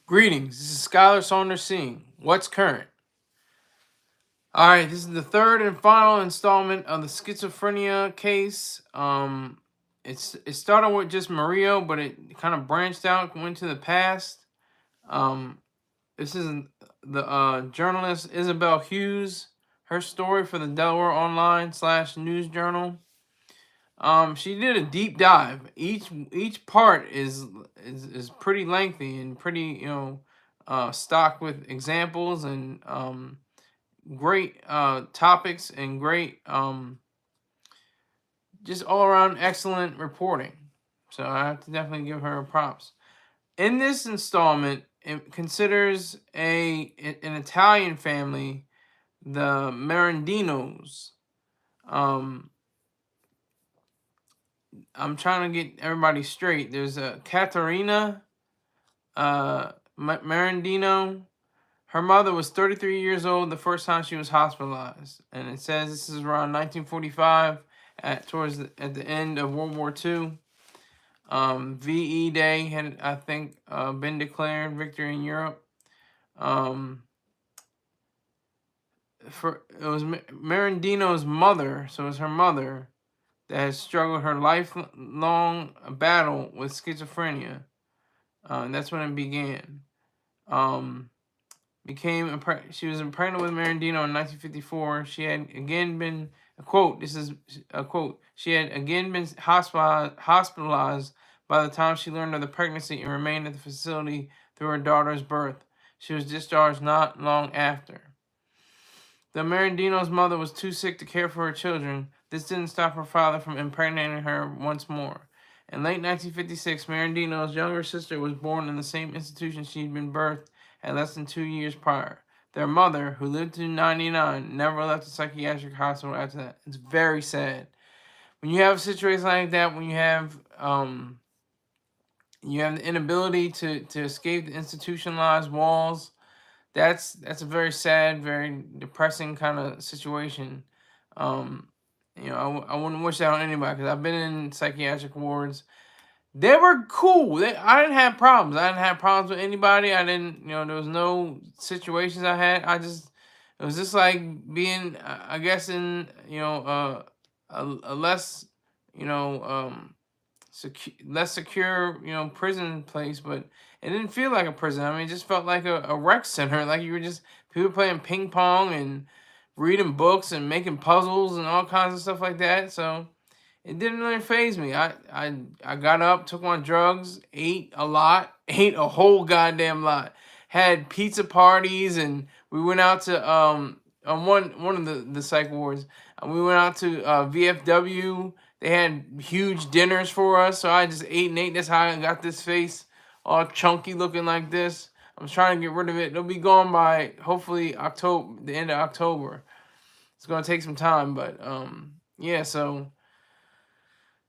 Greetings, this is Skylar Saunders seeing What's Current. Alright, this is the third and final installment of the schizophrenia case. It started with just Mario, but it kind of branched out, went to the past. This is the journalist Isabel Hughes, her story for the Delaware Online / News Journal. She did a deep dive. Each part is pretty lengthy and pretty stocked with examples and great topics and great just all around excellent reporting. So I have to definitely give her props. In this installment, it considers an Italian family, the Merendinos. I'm trying to get everybody straight. There's a Caterina Merendino. Her mother was 33 years old the first time she was hospitalized, and it says this is around 1945, at the end of World War II. VE Day had, I think, been declared victory in Europe. It was Merendino's mother, so it was her mother that has struggled her lifelong battle with schizophrenia. And that's when it began. She was pregnant with Merendino in 1954. She had again been, a quote, this is a quote, she had again been hospitalized by the time she learned of the pregnancy and remained at the facility through her daughter's birth. She was discharged not long after. The Merendino's mother was too sick to care for her children. This didn't stop her father from impregnating her once more. In late 1956, Merendino's younger sister was born in the same institution she'd been birthed at less than 2 years prior. Their mother, who lived to 99, never left a psychiatric hospital after that. It's very sad. When you have a situation like that, when you have the inability to escape the institutionalized walls, that's a very sad, very depressing kind of situation. I wouldn't wish that on anybody, because I've been in psychiatric wards. They were cool. I didn't have problems. I didn't have problems with anybody. I didn't, there was no situations I had. It was just like being, I guess, in, a less, less secure, prison place, but it didn't feel like a prison. I mean, it just felt like a rec center. Like you were just people playing ping pong and reading books and making puzzles and all kinds of stuff like that. So it didn't really faze me. I got up, took my drugs, ate a lot, ate a whole goddamn lot. Had pizza parties, and we went out to on one of the psych wards. We went out to VFW. They had huge dinners for us, so I just ate and ate. That's how I got this face all chunky looking like this. I'm trying to get rid of it. It'll be gone by hopefully October, the end of October. It's gonna take some time, but yeah. So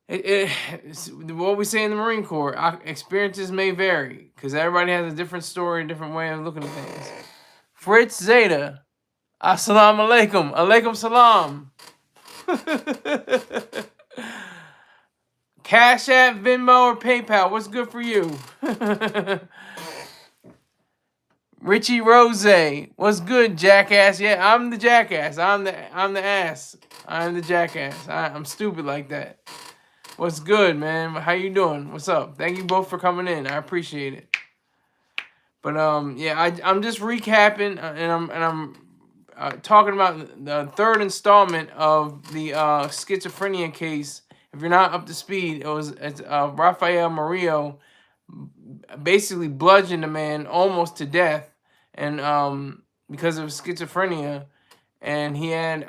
it's what we say in the Marine Corps. Experiences may vary because everybody has a different story, a different way of looking at things. Fritz Zeta, assalamu alaikum, alaikum salam. Cash App, Venmo, or PayPal. What's good for you? Richie Rose, what's good, jackass? Yeah, I'm the jackass. I'm the ass. I'm the jackass. I'm stupid like that. What's good, man? How you doing? What's up? Thank you both for coming in. I appreciate it. But yeah, I'm just recapping, and I'm talking about the third installment of the schizophrenia case. If you're not up to speed, it's Rafael Murillo basically bludgeoned a man almost to death, and because of schizophrenia, and he had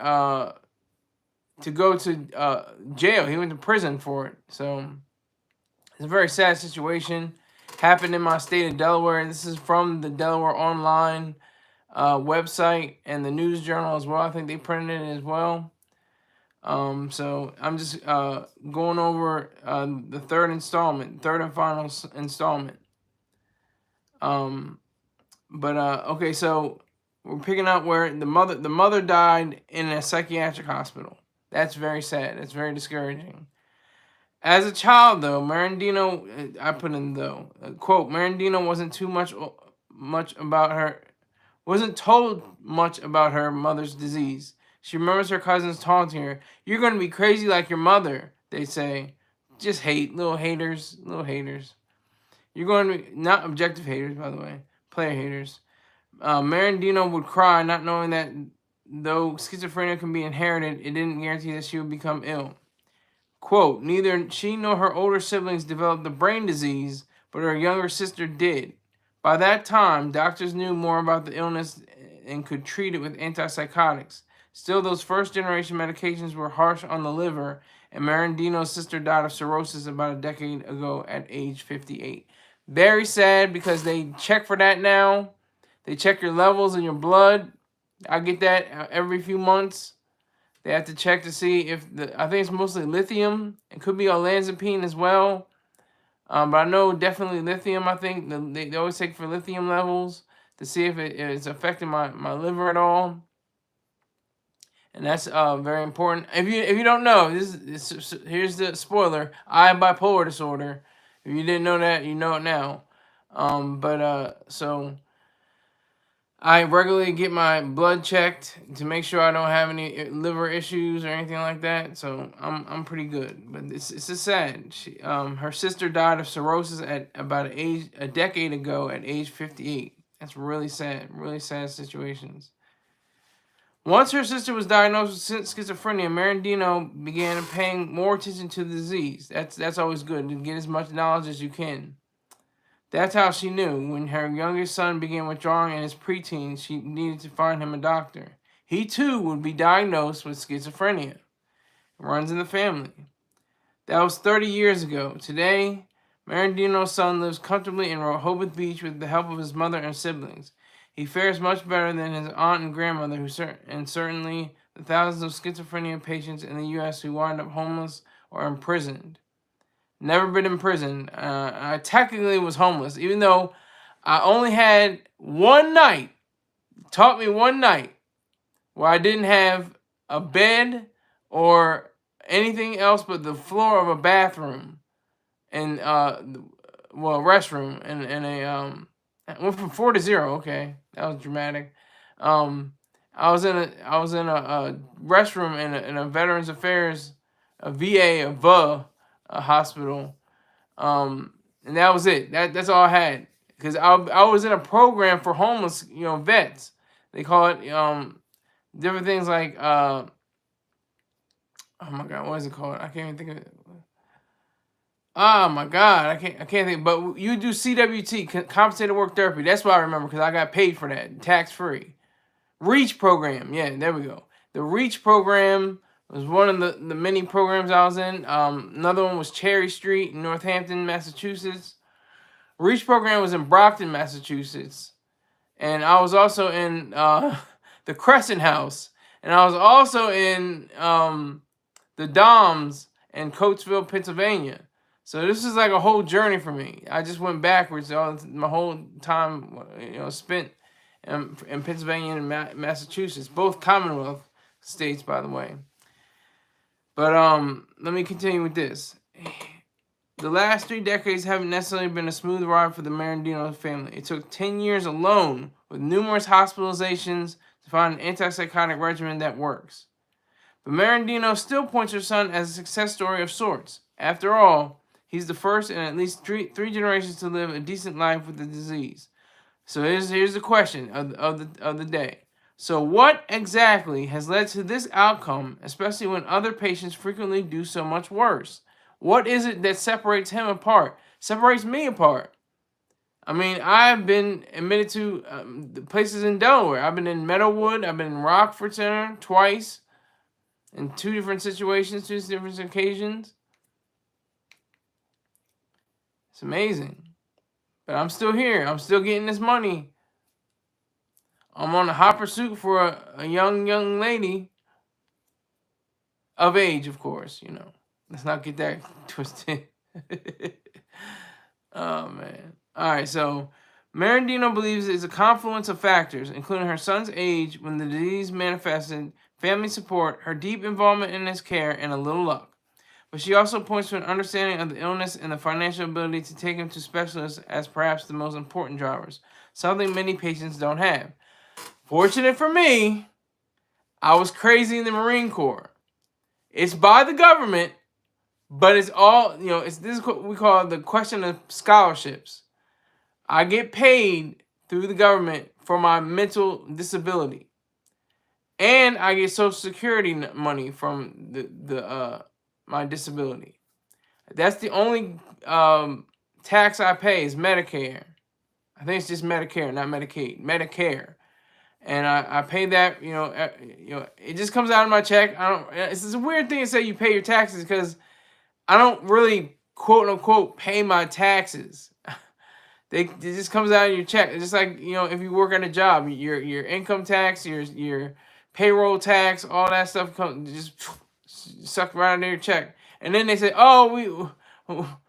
to go to jail. He went to prison for it. So it's a very sad situation. Happened in my state of Delaware. This is from the Delaware Online website and the News Journal as well. I think they printed it as well. So I'm just going over the third and final installment. Okay, so we're picking up where the mother died in a psychiatric hospital. That's very sad. That's very discouraging. As a child, though, Merendino, I put in though, quote, Merendino wasn't too much wasn't told much about her mother's disease. She remembers her cousins taunting her, "You're going to be crazy like your mother," they say. Just hate, little haters, little haters. You're going to be, not objective haters, by the way, player haters. Merendino would cry, not knowing that though schizophrenia can be inherited, it didn't guarantee that she would become ill. Quote, neither she nor her older siblings developed the brain disease, but her younger sister did. By that time, doctors knew more about the illness and could treat it with antipsychotics. Still, those first-generation medications were harsh on the liver, and Merendino's sister died of cirrhosis about a decade ago at age 58. Very sad because they check for that now. They check your levels in your blood. I get that every few months. They have to check to see if I think it's mostly lithium. It could be olanzapine as well. But I know definitely lithium. I think they always take for lithium levels to see if it's affecting my liver at all. And that's very important. If you don't know, here's the spoiler. I have bipolar disorder. If you didn't know that, you know it now. So I regularly get my blood checked to make sure I don't have any liver issues or anything like that. So I'm pretty good. But it's just sad. Her sister died of cirrhosis at about a decade ago at age 58. That's really sad. Really sad situations. Once her sister was diagnosed with schizophrenia, Merendino began paying more attention to the disease. That's always good, to get as much knowledge as you can. That's how she knew. When her youngest son began withdrawing in his preteens, she needed to find him a doctor. He too would be diagnosed with schizophrenia. It runs in the family. That was 30 years ago. Today, Merendino's son lives comfortably in Rehoboth Beach with the help of his mother and siblings. He fares much better than his aunt and grandmother, and certainly the thousands of schizophrenia patients in the U.S. who wind up homeless or imprisoned. Never been in prison. I technically was homeless, even though I only had one night, taught me one night, where I didn't have a bed or anything else but the floor of a bathroom and restroom and a went from 4 to 0. Okay, that was dramatic. I was in a restroom in a Veterans Affairs, a VA hospital, and that was it. That's all I had, because I was in a program for homeless vets. They call it different things like oh my god, what is it called? I can't even think of it. Oh my god, I can't think. But you do CWT, compensated work therapy. That's what I remember, because I got paid for that, tax free. REACH program, yeah, there we go. The REACH program was one of the many programs I was in. Another one was Cherry Street in Northampton, Massachusetts. REACH program was in Brockton, Massachusetts, and I was also in the Crescent House, and I was also in the Doms in Coatesville, Pennsylvania. So this is like a whole journey for me. I just went backwards my whole time, spent in Pennsylvania and Massachusetts, both Commonwealth states, by the way. But let me continue with this. The last 3 decades haven't necessarily been a smooth ride for the Merendino family. It took 10 years alone, with numerous hospitalizations, to find an antipsychotic regimen that works. But Merendino still points her son as a success story of sorts. After all, he's the first in at least three generations to live a decent life with the disease. So here's the question of the day. So what exactly has led to this outcome, especially when other patients frequently do so much worse? What is it that separates him apart? Separates me apart? I mean, I've been admitted to places in Delaware. I've been in Meadowwood. I've been in Rockford Center twice, in 2 different situations, 2 different occasions. It's amazing. But I'm still here. I'm still getting this money. I'm on a hot pursuit for a young lady. Of age, of course, Let's not get that twisted. Oh, man. All right, so Merendino believes it's a confluence of factors, including her son's age when the disease manifested, family support, her deep involvement in his care, and a little luck. but she also points to an understanding of the illness and the financial ability to take him to specialists as perhaps the most important drivers, something many patients don't have. Fortunate for me, I was crazy in the Marine Corps. It's by the government, but it's all, this is what we call the question of scholarships. I get paid through the government for my mental disability. And I get Social Security money from my disability. That's the only tax I pay is Medicare. I think it's just Medicare, not Medicaid. Medicare, and I pay that. It just comes out of my check. I don't. It's a weird thing to say you pay your taxes because I don't really quote unquote pay my taxes. It just comes out of your check. It's just like if you work at a job, your income tax, your payroll tax, all that stuff comes just sucked right out of your check. And then they say, "Oh,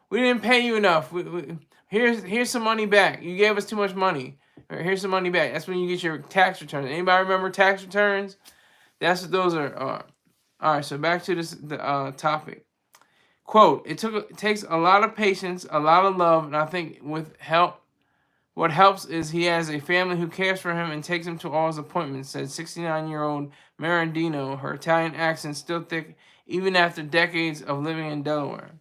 we didn't pay you enough. Here's some money back. You gave us too much money. Here's some money back." That's when you get your tax returns. Anybody remember tax returns? That's what those are. All right, so back to the topic. Quote, it takes a lot of patience, a lot of love, and I think what helps is he has a family who cares for him and takes him to all his appointments, said 69-year-old Merendino, her Italian accent still thick even after decades of living in Delaware.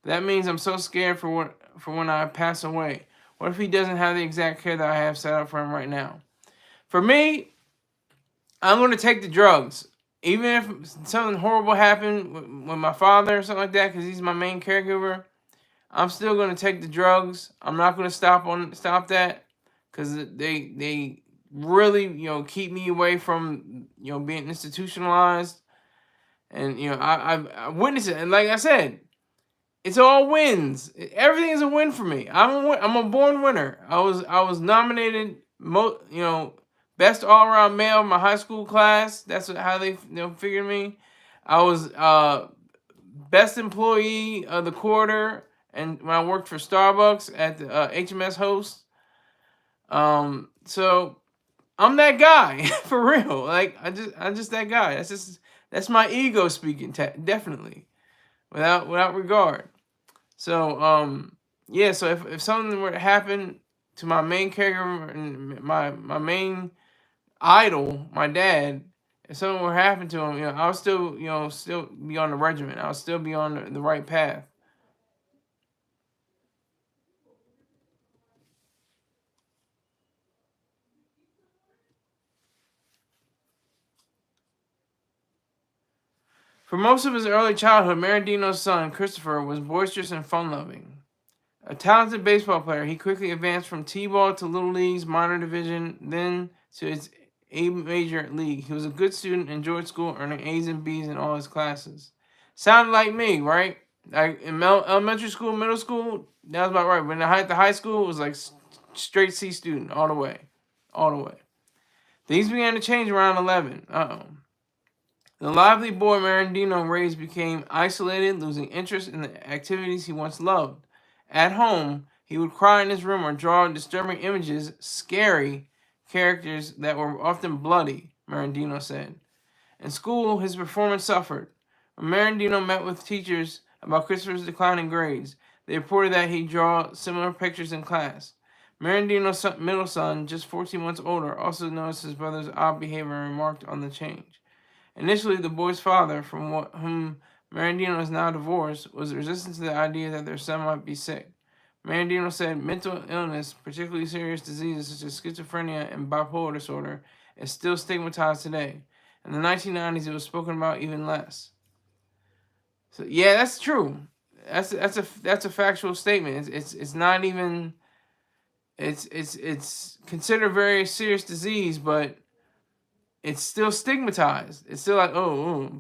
That means I'm so scared for when I pass away. What if he doesn't have the exact care that I have set up for him right now? For me, I'm going to take the drugs. Even if something horrible happened with my father or something like that, because he's my main caregiver, I'm still going to take the drugs. I'm not going to stop that, because they really keep me away from being institutionalized, and I witnessed it, and like I said, it's all wins. Everything is a win for me. I'm a born winner. I was nominated best all around male in my high school class. That's how they figured me. I was best employee of the quarter, and when I worked for Starbucks at the HMS host. So I'm that guy for real. Like I'm just that guy. That's my ego speaking. Definitely, without regard. So yeah. So if something were to happen to my main caregiver and my main idol, my dad, if something were to happen to him, I'll still still be on the regimen. I'll still be on the right path. For most of his early childhood, Merendino's son, Christopher, was boisterous and fun-loving. A talented baseball player, he quickly advanced from T-ball to Little League's minor division, then to its A major league. He was a good student, enjoyed school, earning A's and B's in all his classes. Sounded like me, right? Like in elementary school, middle school, that was about right. When I hit the high school, it was like straight C student all the way. All the way. Things began to change around 11. The lively boy Merendino raised became isolated, losing interest in the activities he once loved. At home, he would cry in his room or draw disturbing images, scary characters that were often bloody, Merendino said. In school, his performance suffered. When Merendino met with teachers about Christopher's declining grades, they reported that he'd draw similar pictures in class. Merendino's middle son, just 14 months older, also noticed his brother's odd behavior and remarked on the change. Initially, the boy's father, from whom Merendino is now divorced, was resistant to the idea that their son might be sick. Merendino said mental illness, particularly serious diseases such as schizophrenia and bipolar disorder, is still stigmatized today. In the 1990s, it was spoken about even less. So yeah, that's true. That's a factual statement. It's not even. It's considered a very serious disease, but it's still stigmatized. It's still like, oh,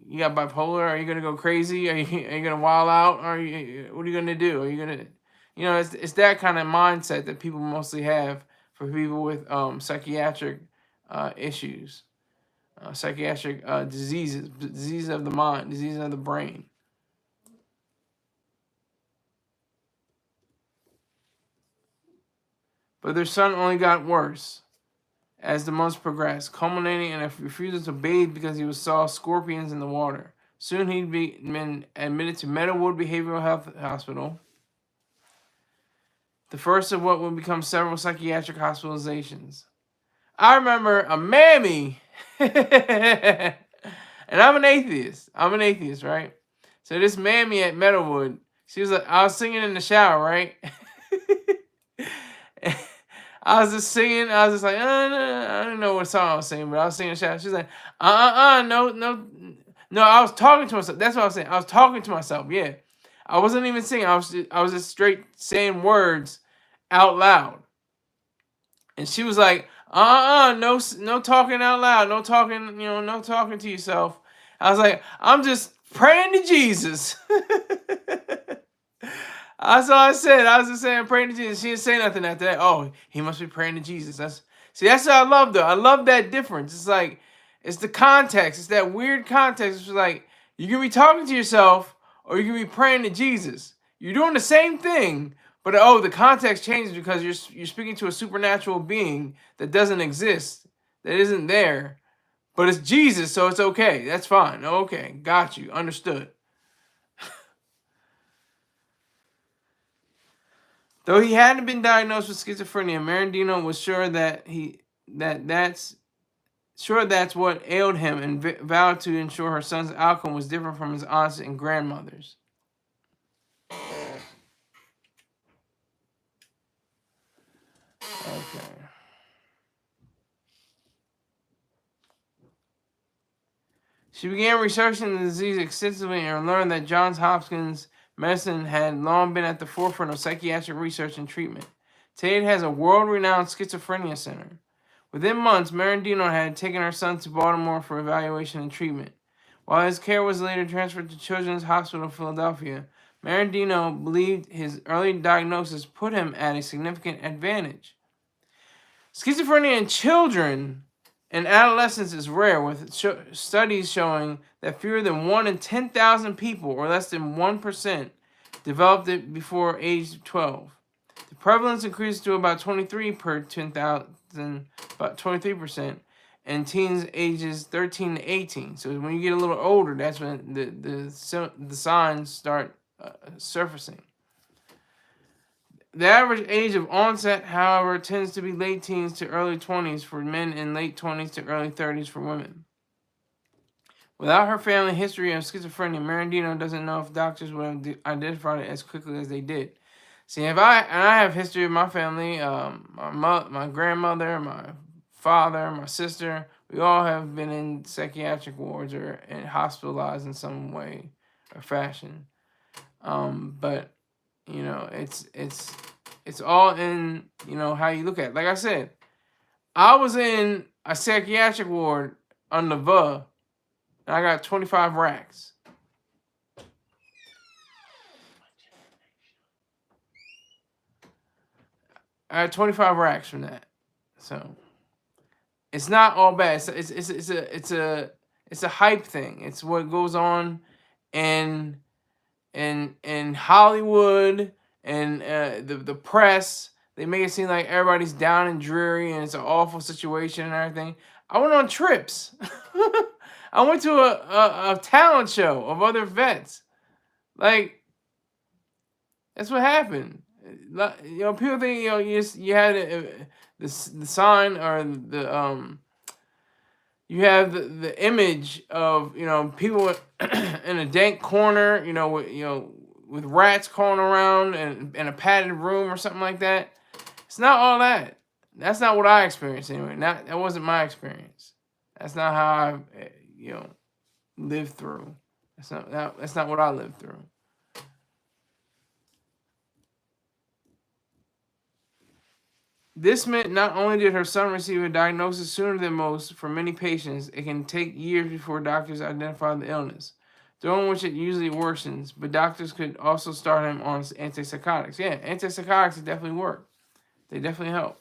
you got bipolar? Are you gonna go crazy? Are you gonna wild out? What are you gonna do? Are you gonna, it's that kind of mindset that people mostly have for people with psychiatric issues, psychiatric diseases of the mind, diseases of the brain. But their son only got worse as the months progressed, culminating in a refusal to bathe because he saw scorpions in the water. Soon he'd been admitted to Meadowood Behavioral Health Hospital, the first of what would become several psychiatric hospitalizations. I remember a mammy, and I'm an atheist. Right? So this mammy at Meadowood, she was like, I was singing in the shower, right? I was just singing. I was just like, I don't know what song I was singing, but I was singing in the shower. She's like, no, no, no. I was talking to myself. That's what I was saying. I was talking to myself. Yeah, I wasn't even singing. I was just straight saying words out loud. And she was like, no, no talking out loud, no talking, no talking to yourself. I was like, I'm just praying to Jesus. That's all I said. I was just saying praying to Jesus. She didn't say nothing after that. Oh, he must be praying to Jesus. That's what I love though. I love that difference. It's like, it's the context. It's that weird context. It's like you can be talking to yourself or you can be praying to Jesus. You're doing the same thing, but the context changes because you're speaking to a supernatural being that doesn't exist, that isn't there, but it's Jesus, so it's okay. That's fine. Okay, got you. Understood. Though he hadn't been diagnosed with schizophrenia, Merendino was sure that's what ailed him and vowed to ensure her son's outcome was different from his aunt's and grandmother's. Okay. She began researching the disease extensively and learned that Johns Hopkins medicine had long been at the forefront of psychiatric research and treatment. Today it has a world-renowned schizophrenia center. Within months, Merendino had taken her son to Baltimore for evaluation and treatment. While his care was later transferred to Children's Hospital of Philadelphia, Merendino believed his early diagnosis put him at a significant advantage. Schizophrenia in children and adolescents is rare, with studies showing that fewer than 1 in 10,000 people, or less than 1%, developed it before age 12. The prevalence increased to about 23 per 10,000, about 23%, and teens ages 13 to 18. So when you get a little older, that's when the signs start surfacing. The average age of onset, however, tends to be late teens to early 20s for men and late 20s to early 30s for women. Without her family history of schizophrenia, Merendino doesn't know if doctors would have identified it as quickly as they did. See, I have history of my family, my grandmother, my father, my sister, we all have been in psychiatric wards or hospitalized in some way or fashion. But it's all in how you look at it. Like I said, I was in a psychiatric ward on the and I got 25 racks. I had 25 racks from that, so it's not all bad. It's a hype thing. It's what goes on in Hollywood and the press. They make it seem like everybody's down and dreary and it's an awful situation and everything. I went on trips. I went to a talent show of other vets. Like, that's what happened. People think you had the sign or you have the image of people in a dank corner, with rats crawling around and in a padded room or something like that. It's not all that. That's not what I experienced anyway. That wasn't my experience. That's not how I lived through. That's not what I lived through. This meant not only did her son receive a diagnosis sooner than most, for many patients, it can take years before doctors identify the illness, during which it usually worsens, but doctors could also start him on antipsychotics. Yeah, antipsychotics definitely work. They definitely help.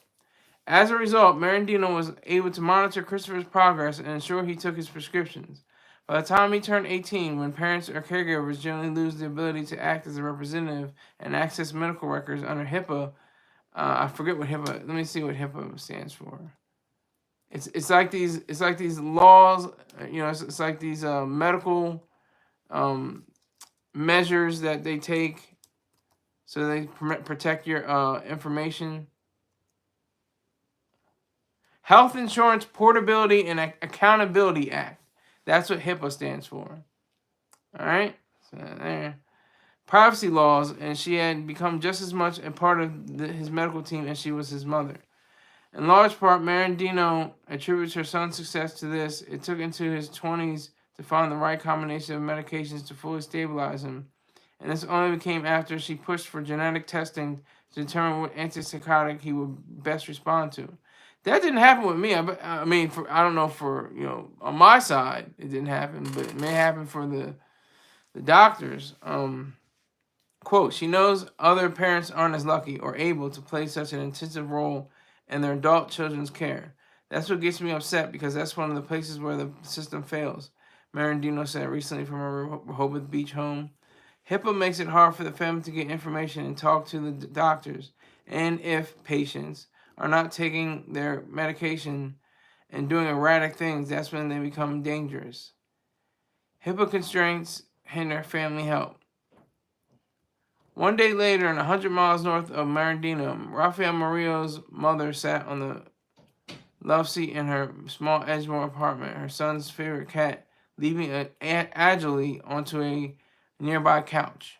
As a result, Merendino was able to monitor Christopher's progress and ensure he took his prescriptions. By the time he turned 18, when parents or caregivers generally lose the ability to act as a representative and access medical records under HIPAA, I forget what HIPAA. Let me see what HIPAA stands for. It's like these laws. It's like these medical measures that they take so they protect your information. Health Insurance Portability and Accountability Act. That's what HIPAA stands for. All right? So there. Privacy laws, and she had become just as much a part of his medical team as she was his mother. In large part, Merendino attributes her son's success to this. It took into his 20s to find the right combination of medications to fully stabilize him, and this only became after she pushed for genetic testing to determine what antipsychotic he would best respond to. That didn't happen with me. I mean, I don't know for, on my side it didn't happen, but it may happen for the doctors. Quote, she knows other parents aren't as lucky or able to play such an intensive role in their adult children's care. That's what gets me upset because that's one of the places where the system fails, Merendino said recently from her Rehoboth Beach home. HIPAA makes it hard for the family to get information and talk to the doctors, and if patients are not taking their medication and doing erratic things, that's when they become dangerous. HIPAA constraints hinder family help. One day later, and 100 miles north of Merendino, Rafael Murillo's mother sat on the love seat in her small Edgemore apartment, her son's favorite cat leaping agilely onto a nearby couch.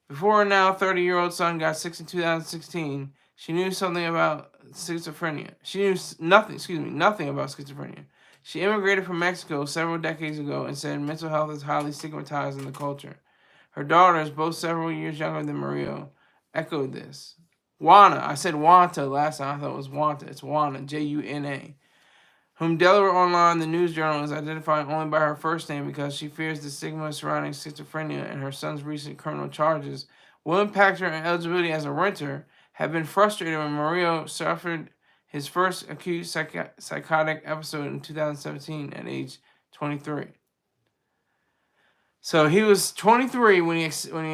Before her now 30-year-old son got sick in 2016, she knew something about schizophrenia. She knew nothing about schizophrenia. She immigrated from Mexico several decades ago and said mental health is highly stigmatized in the culture. Her daughters, both several years younger than Murillo, echoed this. Juana, I said Wanta last time, I thought it was Wanta. It's Juana, Juna, whom Delaware Online, the news journal, is identifying only by her first name because she fears the stigma surrounding schizophrenia and her son's recent criminal charges will impact her eligibility as a renter, have been frustrated when Murillo suffered his first acute psychotic episode in 2017 at age 23. So he was 23 when he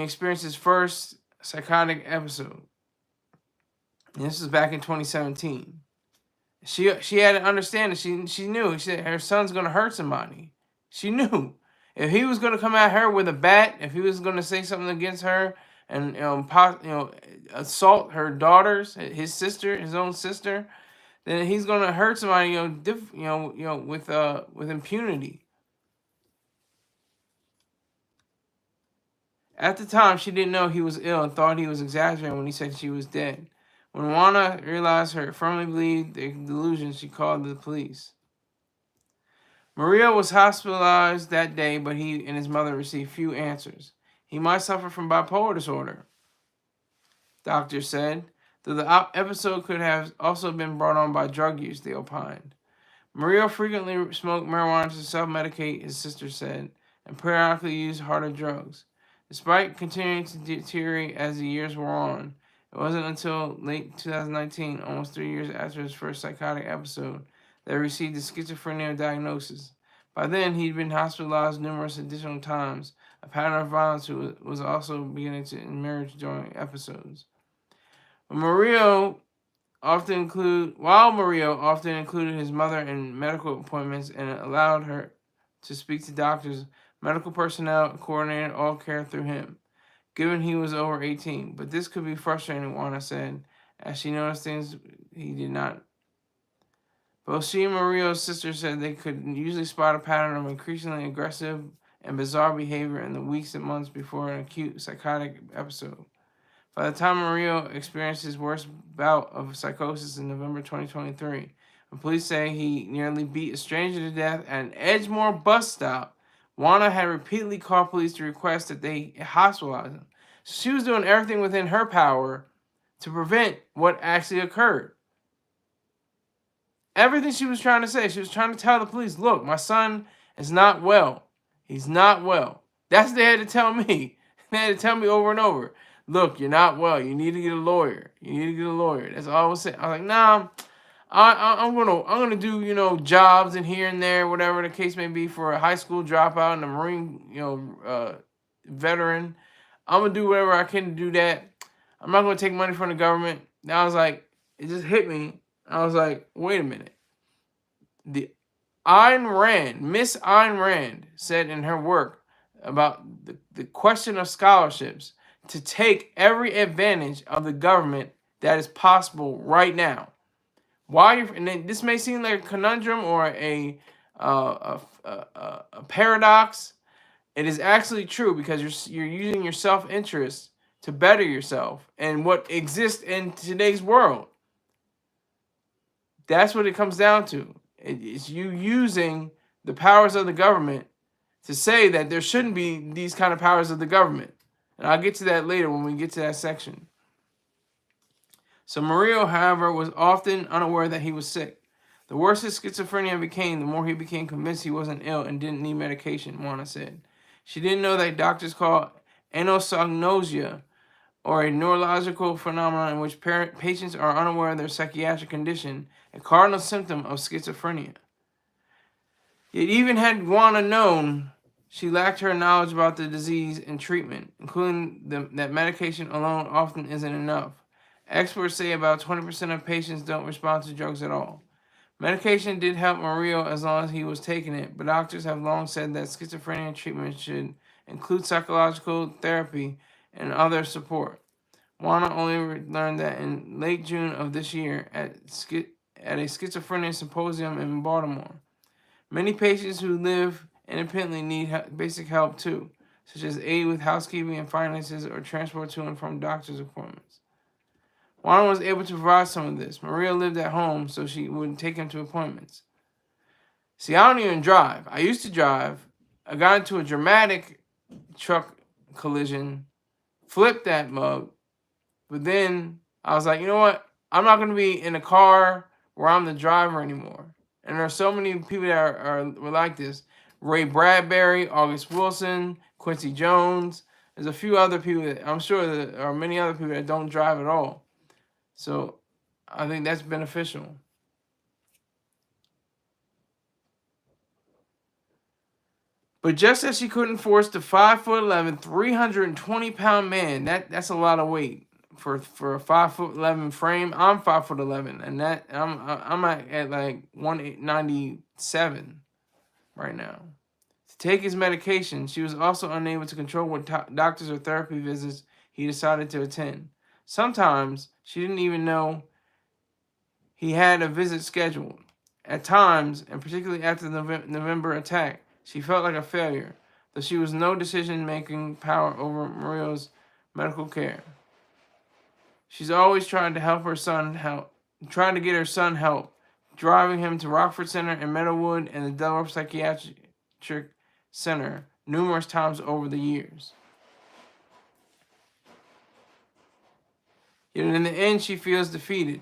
experienced his first psychotic episode. And this was back in 2017. She had to understand that she knew. She said her son's gonna hurt somebody. She knew if he was gonna come at her with a bat, if he was gonna say something against her and assault her daughters, his own sister, then he's gonna hurt somebody with impunity. At the time, she didn't know he was ill and thought he was exaggerating when he said she was dead. When Juana realized her firmly believed the delusion, she called the police. Murillo was hospitalized that day, but he and his mother received few answers. He might suffer from bipolar disorder, doctors said, though the episode could have also been brought on by drug use, they opined. Murillo frequently smoked marijuana to self-medicate, his sister said, and periodically used harder drugs. Despite continuing to deteriorate as the years wore on, it wasn't until late 2019, almost 3 years after his first psychotic episode, that he received a schizophrenia diagnosis. By then, he'd been hospitalized numerous additional times. A pattern of violence was also beginning to emerge during episodes. While Murillo often included his mother in medical appointments and allowed her to speak to doctors, medical personnel coordinated all care through him, given he was over 18. But this could be frustrating, Juana said, as she noticed things he did not. Both she and Murillo's sister said they could usually spot a pattern of increasingly aggressive and bizarre behavior in the weeks and months before an acute psychotic episode. By the time Murillo experienced his worst bout of psychosis in November 2023, when police say he nearly beat a stranger to death at an Edgemore bus stop, Juana had repeatedly called police to request that they hospitalize him. So she was doing everything within her power to prevent what actually occurred. Everything she was trying to say, she was trying to tell the police, look, my son is not well. He's not well. That's what they had to tell me. They had to tell me over and over. Look, you're not well. You need to get a lawyer. You need to get a lawyer. That's all I was saying. I was like, nah, I'm gonna do jobs and here and there, whatever the case may be, for a high school dropout and a Marine veteran. I'm gonna do whatever I can to do that. I'm not gonna take money from the government. Now I was like, it just hit me. I was like, wait a minute. Miss Ayn Rand said in her work about the question of scholarships to take every advantage of the government that is possible right now. Why? And this may seem like a conundrum or a paradox. It is actually true because you're using your self-interest to better yourself and what exists in today's world. That's what it comes down to. It's you using the powers of the government to say that there shouldn't be these kind of powers of the government. And I'll get to that later when we get to that section. So Mario, however, was often unaware that he was sick. The worse his schizophrenia became, the more he became convinced he wasn't ill and didn't need medication, Juana said. She didn't know that doctors call anosognosia, or a neurological phenomenon in which patients are unaware of their psychiatric condition, a cardinal symptom of schizophrenia. Yet even had Juana known, she lacked her knowledge about the disease and treatment, including that medication alone often isn't enough. Experts say about 20% of patients don't respond to drugs at all. Medication did help Mario as long as he was taking it, but doctors have long said that schizophrenia treatment should include psychological therapy and other support. Juana only learned that in late June of this year at a schizophrenia symposium in Baltimore. Many patients who live independently need basic help too, such as aid with housekeeping and finances or transport to and from doctor's appointments. Juana was able to provide some of this. Maria lived at home, so she would take him to appointments. See, I don't even drive. I used to drive. I got into a dramatic truck collision, flipped that mug, but then I was like, you know what? I'm not going to be in a car where I'm the driver anymore. And there are so many people that were like this. Ray Bradbury, August Wilson, Quincy Jones. There's a few other people that I'm sure there are many other people that don't drive at all. So I think that's beneficial. But just as she couldn't force the 5'11", 320-pound man, that's a lot of weight for a 5'11" frame. I'm 5'11", and I'm at like 197 right now. To take his medication, she was also unable to control what doctors or therapy visits he decided to attend. Sometimes she didn't even know he had a visit scheduled. At times, and particularly after the November attack, she felt like a failure, though she was no decision-making power over Mario's medical care. She's always trying to get her son help, driving him to Rockford Center in Meadowwood and the Delaware Psychiatric Center numerous times over the years. Yet in the end, she feels defeated,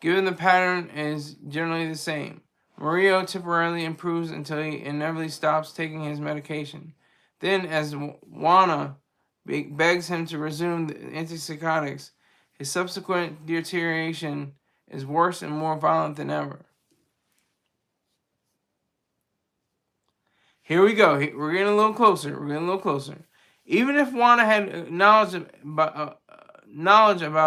given the pattern is generally the same. Mario temporarily improves until he inevitably stops taking his medication. Then, as Juana begs him to resume the antipsychotics, his subsequent deterioration is worse and more violent than ever. Here we go. We're getting a little closer. Even if Juana had knowledge about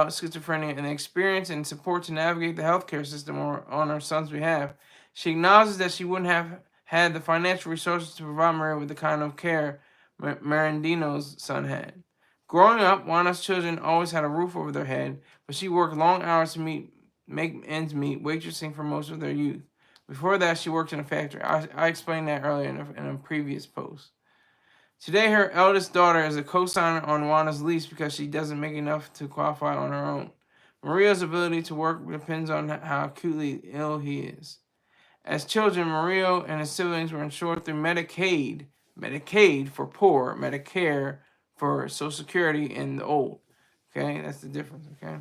schizophrenia and the experience and support to navigate the healthcare system on her son's behalf, she acknowledges that she wouldn't have had the financial resources to provide Maria with the kind of care Merendino's son had. Growing up, Juana's children always had a roof over their head, but she worked long hours to make ends meet, waitressing for most of their youth. Before that, she worked in a factory. I explained that earlier in a previous post. Today, her eldest daughter is a co-signer on Juana's lease because she doesn't make enough to qualify on her own. Maria's ability to work depends on how acutely ill he is. As children, Mario and his siblings were insured through Medicaid for poor, Medicare for Social Security and the old. Okay, that's the difference, okay?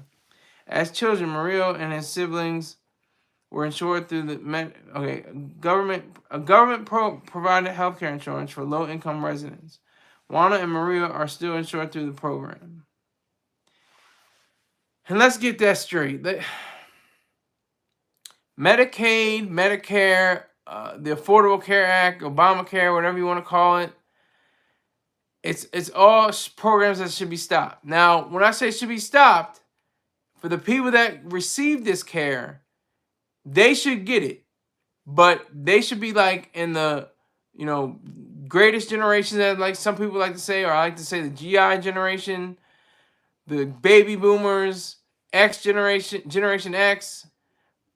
As children, Mario and his siblings were insured through the government provided health care insurance for low-income residents. Juana and Maria are still insured through the program. And let's get that straight. Medicaid, Medicare, the Affordable Care Act, Obamacare, whatever you want to call it, it's all programs that should be stopped. Now, when I say should be stopped, for the people that receive this care, they should get it, but they should be like in the, greatest generation, that like some people like to say, or I like to say the GI generation, the baby boomers, X generation, Generation X,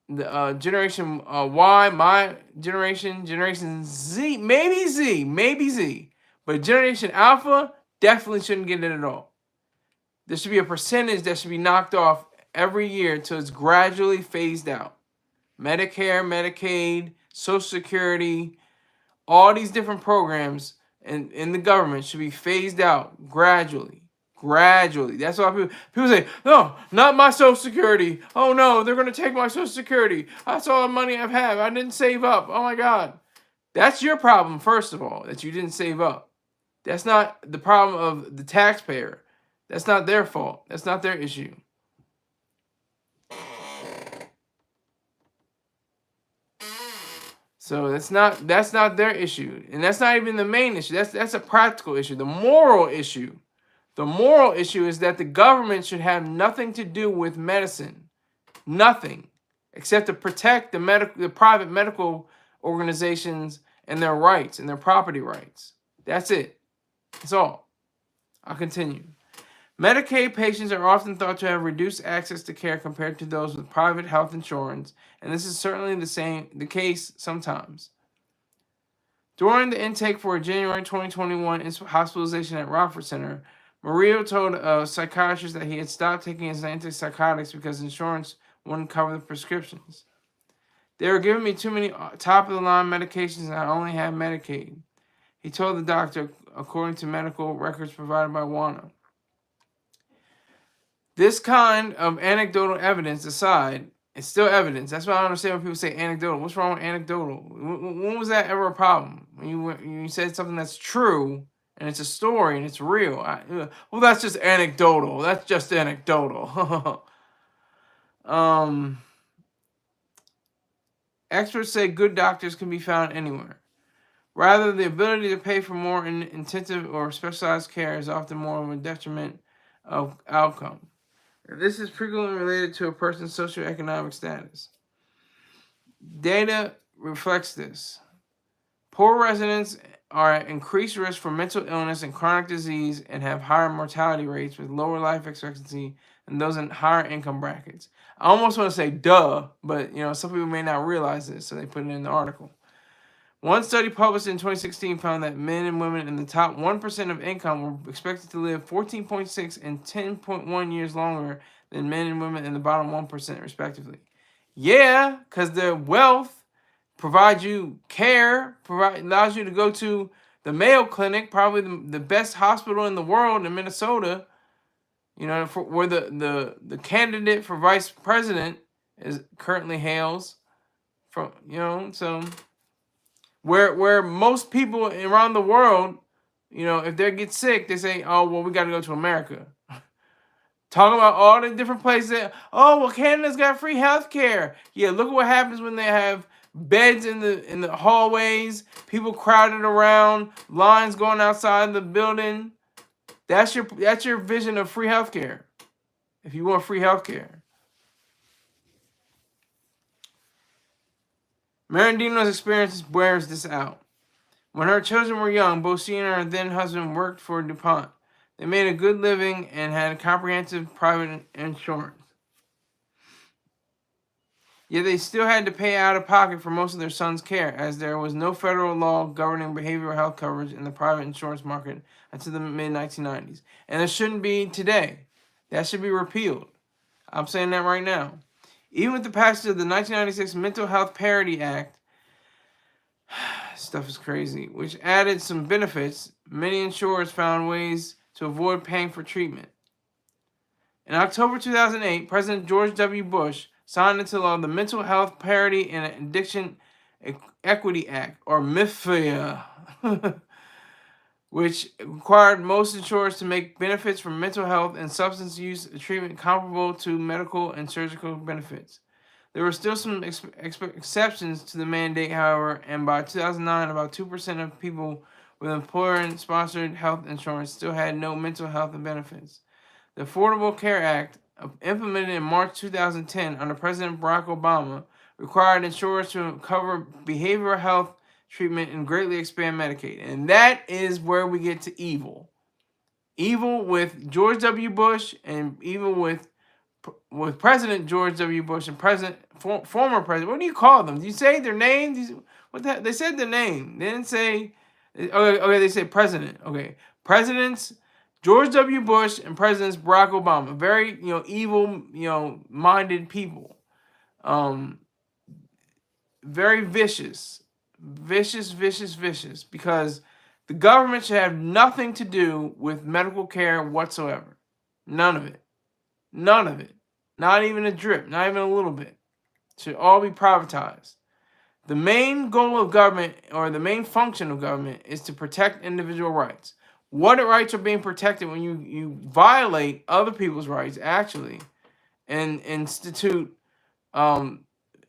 the Generation Y, my generation, Generation Z, maybe Z, but Generation Alpha definitely shouldn't get it at all. There should be a percentage that should be knocked off every year until it's gradually phased out. Medicare, Medicaid, Social Security, all these different programs in the government should be phased out gradually. Gradually. That's why people say, no, not my Social Security. Oh no, they're going to take my Social Security. That's all the money I have. I didn't save up. Oh my God. That's your problem, first of all, that you didn't save up. That's not the problem of the taxpayer. That's not their fault. That's not their issue. So that's not their issue, and that's not even the main issue. That's a practical issue. The moral issue is that the government should have nothing to do with medicine, nothing, except to protect the private medical organizations and their rights and their property rights. That's it. That's all. I'll continue. Medicaid patients are often thought to have reduced access to care compared to those with private health insurance, and this is certainly the case sometimes. During the intake for a January 2021 hospitalization at Rockford Center, Mario told a psychiatrist that he had stopped taking his antipsychotics because insurance wouldn't cover the prescriptions. They were giving me too many top-of-the-line medications and I only had Medicaid, he told the doctor, according to medical records provided by WANA. This kind of anecdotal evidence aside, it's still evidence. That's why I don't understand when people say anecdotal. What's wrong with anecdotal? When was that ever a problem? When you said something that's true and it's a story and it's real. Well, that's just anecdotal. That's just anecdotal. Experts say good doctors can be found anywhere. Rather, the ability to pay for more intensive or specialized care is often more of a detriment of outcome. This is frequently related to a person's socioeconomic status. Data reflects this. Poor residents are at increased risk for mental illness and chronic disease and have higher mortality rates with lower life expectancy than those in higher income brackets. I almost want to say duh, but some people may not realize this, so they put it in the article. One study published in 2016 found that men and women in the top 1% of income were expected to live 14.6 and 10.1 years longer than men and women in the bottom 1%, respectively. Yeah, because their wealth provides you care, allows you to go to the Mayo Clinic, probably the best hospital in the world in Minnesota, where the candidate for vice president is currently hails from, so... Where most people around the world, if they get sick, they say, oh, well, we got to go to America. Talking about all the different places. Oh, well, Canada's got free health care. Yeah, look at what happens when they have beds in the hallways, people crowded around, lines going outside the building. That's your vision of free health care, if you want free health care. Merendino's experience bears this out. When her children were young, both she and her then husband worked for DuPont. They made a good living and had comprehensive private insurance. Yet they still had to pay out of pocket for most of their son's care, as there was no federal law governing behavioral health coverage in the private insurance market until the mid-1990s. And there shouldn't be today. That should be repealed. I'm saying that right now. Even with the passage of the 1996 Mental Health Parity Act, stuff is crazy, which added some benefits, many insurers found ways to avoid paying for treatment. In October 2008, President George W. Bush signed into law the Mental Health Parity and Addiction Equity Act, or MIFIA, which required most insurers to make benefits from mental health and substance use treatment comparable to medical and surgical benefits. There were still some exceptions to the mandate, however, and by 2009, about 2% of people with employer-sponsored health insurance still had no mental health benefits. The Affordable Care Act, implemented in March 2010 under President Barack Obama, required insurers to cover behavioral health treatment and greatly expand Medicaid. And that is where we get to evil. Evil with George W. Bush and evil with President George W. Bush and former president. What do you call them? Do you say their name? What the heck? They said their name. They didn't say. Okay, they said president. Okay, presidents George W. Bush and presidents Barack Obama. Very evil minded people. Very vicious, vicious. Because the government should have nothing to do with medical care whatsoever. None of it. None of it. Not even a drip. Not even a little bit. Should all be privatized. The main goal of government, or the main function of government, is to protect individual rights. What rights are being protected when you violate other people's rights, actually, and institute the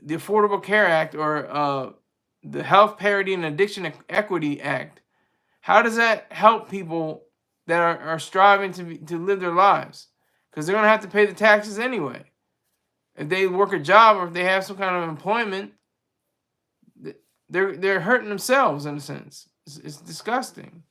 Affordable Care Act or the Health Parity and Addiction Equity Act? How does that help people that are striving to live their lives? Because they're going to have to pay the taxes anyway. If they work a job or if they have some kind of employment, they're hurting themselves in a sense. It's disgusting.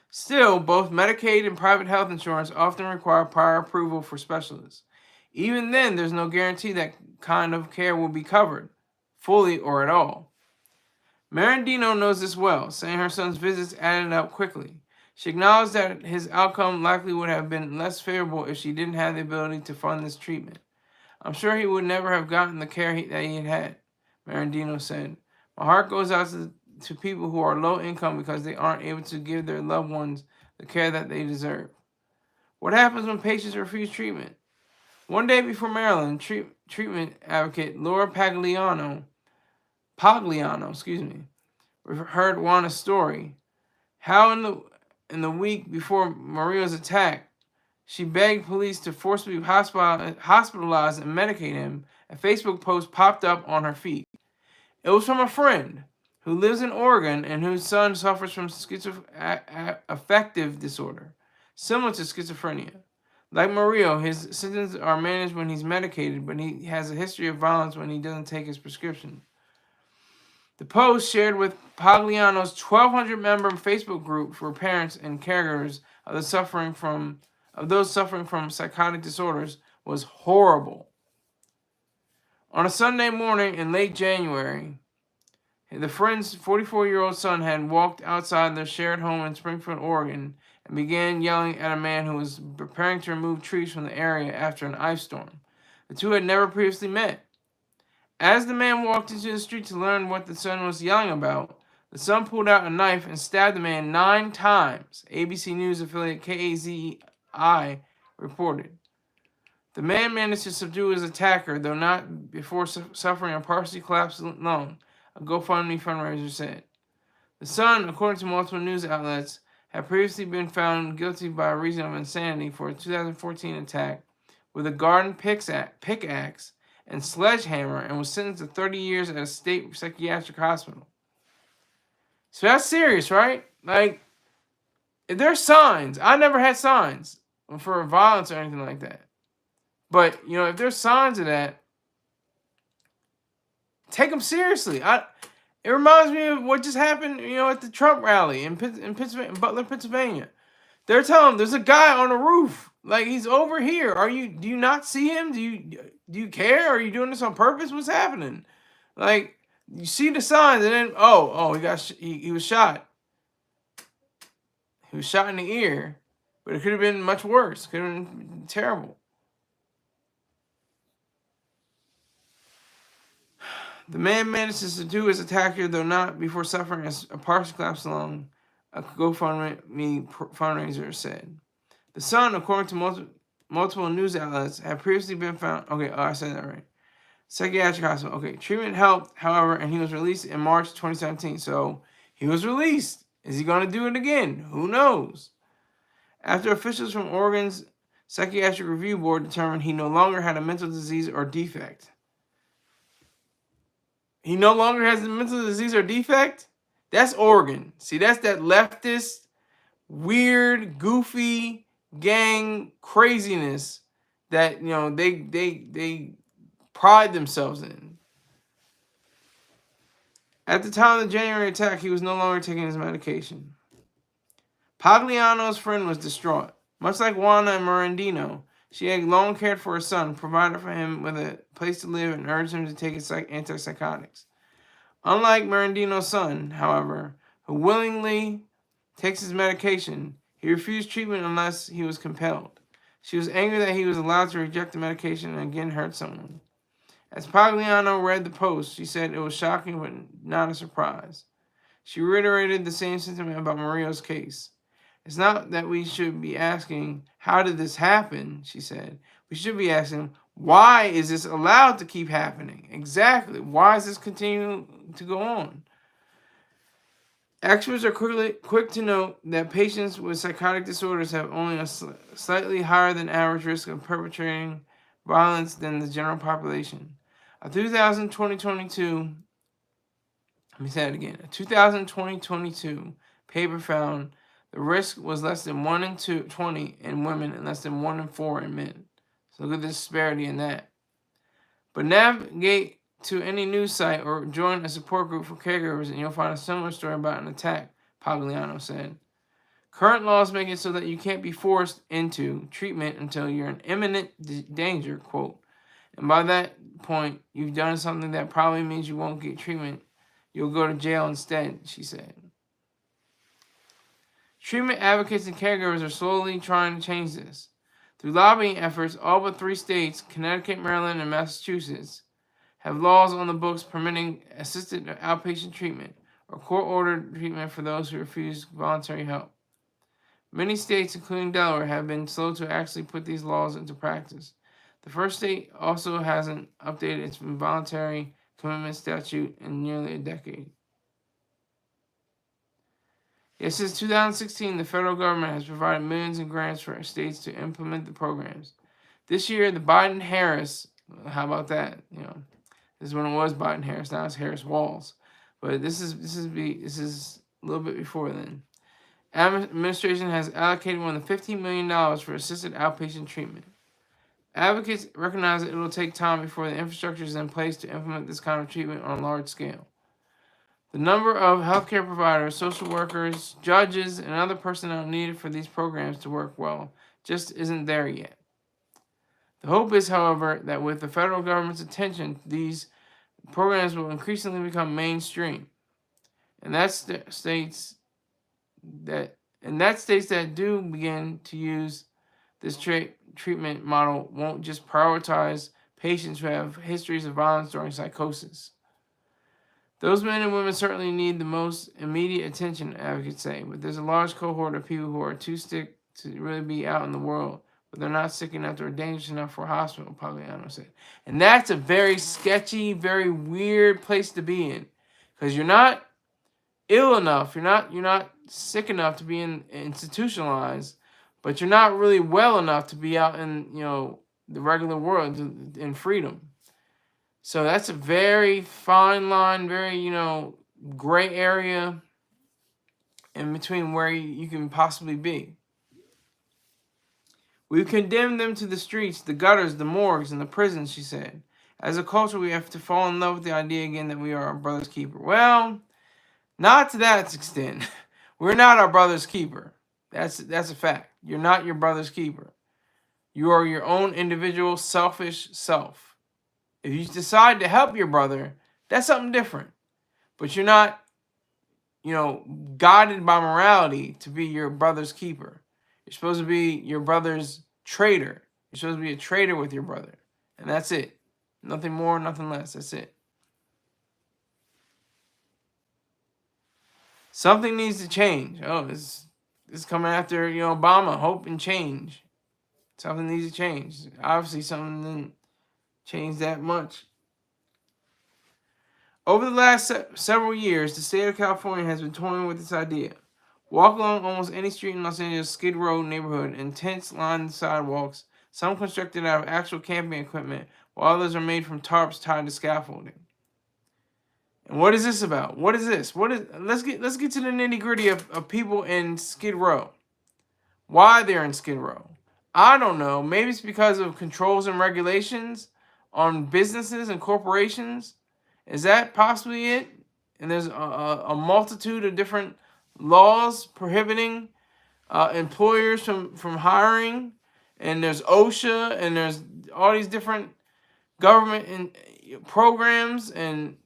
Still, both Medicaid and private health insurance often require prior approval for specialists. Even then, there's no guarantee that kind of care will be covered, fully or at all. Merendino knows this well, saying her son's visits added up quickly. She acknowledged that his outcome likely would have been less favorable if she didn't have the ability to fund this treatment. I'm sure he would never have gotten the care that he had, Merendino said. My heart goes out to people who are low income because they aren't able to give their loved ones the care that they deserve. What happens when patients refuse treatment? One day before Maryland, treatment advocate Laura Pagliano, heard Juana's story. How in the week before Maria's attack, she begged police to forcibly hospitalize and medicate him. A Facebook post popped up on her feed. It was from a friend who lives in Oregon and whose son suffers from affective disorder, similar to schizophrenia. Like Mario, his symptoms are managed when he's medicated, but he has a history of violence when he doesn't take his prescription. The post, shared with Pagliano's 1,200-member Facebook group for parents and caregivers of those suffering from psychotic disorders, was horrible. On a Sunday morning in late January, the friend's 44-year-old son had walked outside their shared home in Springfield, Oregon, and began yelling at a man who was preparing to remove trees from the area after an ice storm. The two had never previously met. As the man walked into the street to learn what the son was yelling about, the son pulled out a knife and stabbed the man 9 times, ABC News affiliate KAZI reported. The man managed to subdue his attacker, though not before suffering a partially collapsed lung, a GoFundMe fundraiser said. The son, according to multiple news outlets, had previously been found guilty by reason of insanity for a 2014 attack with a garden pickaxe and sledgehammer, and was sentenced to 30 years at a state psychiatric hospital. So that's serious, right? Like, if there's signs, I never had signs for violence or anything like that. But, if there's signs of that, take them seriously. It reminds me of what just happened, at the Trump rally in Butler, Pennsylvania. They're telling him there's a guy on the roof. Like, he's over here. Do you not see him? Do you care? Are you doing this on purpose? What's happening? Like, you see the signs, and then he was shot. He was shot in the ear, but it could have been much worse. Could have been terrible. The man managed to subdue his attacker, though not before suffering a partial collapse lung, a GoFundMe fundraiser said. The son, according to multiple news outlets, had previously been found... Okay, I said that right. Psychiatric hospital. Okay, treatment helped, however, and he was released in March 2017. So, he was released. Is he going to do it again? Who knows? After officials from Oregon's Psychiatric Review Board determined he no longer had a mental disease or defect. He no longer has a mental disease or defect? That's Oregon. See, that's that leftist, weird, goofy, gang craziness that, they pride themselves in. At the time of the January attack, he was no longer taking his medication. Pagliano's friend was distraught. Much like Juana and Merendino, she had long cared for her son, provided for him with a place to live, and urged him to take his antipsychotics. Unlike Merendino's son, however, who willingly takes his medication, he refused treatment unless he was compelled. She was angry that he was allowed to reject the medication and again hurt someone. As Pagliano read the post, she said it was shocking but not a surprise. She reiterated the same sentiment about Mario's case. It's not that we should be asking, how did this happen, she said. We should be asking, why is this allowed to keep happening? Exactly. Why is this continuing to go on? Experts are quick to note that patients with psychotic disorders have only a slightly higher than average risk of perpetrating violence than the general population. A 2022 paper found the risk was less than 1 in 20 in women and less than 1 in 4 in men. So look at the disparity in that. But navigate to any news site or join a support group for caregivers and you'll find a similar story about an attack, Pagliano said. Current laws make it so that you can't be forced into treatment until you're in imminent danger, quote. And by that point, you've done something that probably means you won't get treatment. You'll go to jail instead, she said. Treatment advocates and caregivers are slowly trying to change this. Through lobbying efforts, all but 3 states, Connecticut, Maryland, and Massachusetts, have laws on the books permitting assisted outpatient treatment or court-ordered treatment for those who refuse voluntary help. Many states, including Delaware, have been slow to actually put these laws into practice. The first state also hasn't updated its voluntary commitment statute in nearly a decade. Yet since 2016, the federal government has provided millions in grants for states to implement the programs. This year, the Biden-Harris, how about that? This is when it was Biden-Harris. Now it's Harris-Walz, but this is a little bit before then. Administration has allocated more than $15 million for assisted outpatient treatment. Advocates recognize that it will take time before the infrastructure is in place to implement this kind of treatment on a large scale. The number of healthcare providers, social workers, judges, and other personnel needed for these programs to work well just isn't there yet. The hope is, however, that with the federal government's attention, these programs will increasingly become mainstream. And that states that do begin to use this treatment model won't just prioritize patients who have histories of violence during psychosis. Those men and women certainly need the most immediate attention, advocates say, but there's a large cohort of people who are too sick to really be out in the world, but they're not sick enough or dangerous enough for a hospital, Pagliano said. And that's a very sketchy, very weird place to be in, because you're not ill enough, you're not sick enough to be institutionalized, but you're not really well enough to be out in the regular world in freedom. So that's a very fine line, very, gray area in between where you can possibly be. We condemn them to the streets, the gutters, the morgues, and the prisons, she said. As a culture, we have to fall in love with the idea again that we are our brother's keeper. Well, not to that extent. We're not our brother's keeper. That's a fact. You're not your brother's keeper. You are your own individual, selfish self. If you decide to help your brother, that's something different. But you're not, guided by morality to be your brother's keeper. You're supposed to be your brother's traitor. You're supposed to be a traitor with your brother. And that's it. Nothing more, nothing less. That's it. Something needs to change. Oh, this is coming after, Obama. Hope and change. Something needs to change. Obviously, something didn't change that much. Over the last several years, the state of California has been toying with this idea. Walk along almost any street in Los Angeles' Skid Row neighborhood, and tents line the sidewalks, some constructed out of actual camping equipment, while others are made from tarps tied to scaffolding. And what is this about? What is this? Let's get to the nitty-gritty of people in Skid Row. Why they're in Skid Row. I don't know. Maybe it's because of controls and regulations on businesses and corporations. Is that possibly it? and there's a multitude of different laws prohibiting employers from hiring, and there's OSHA, and there's all these different government programs, and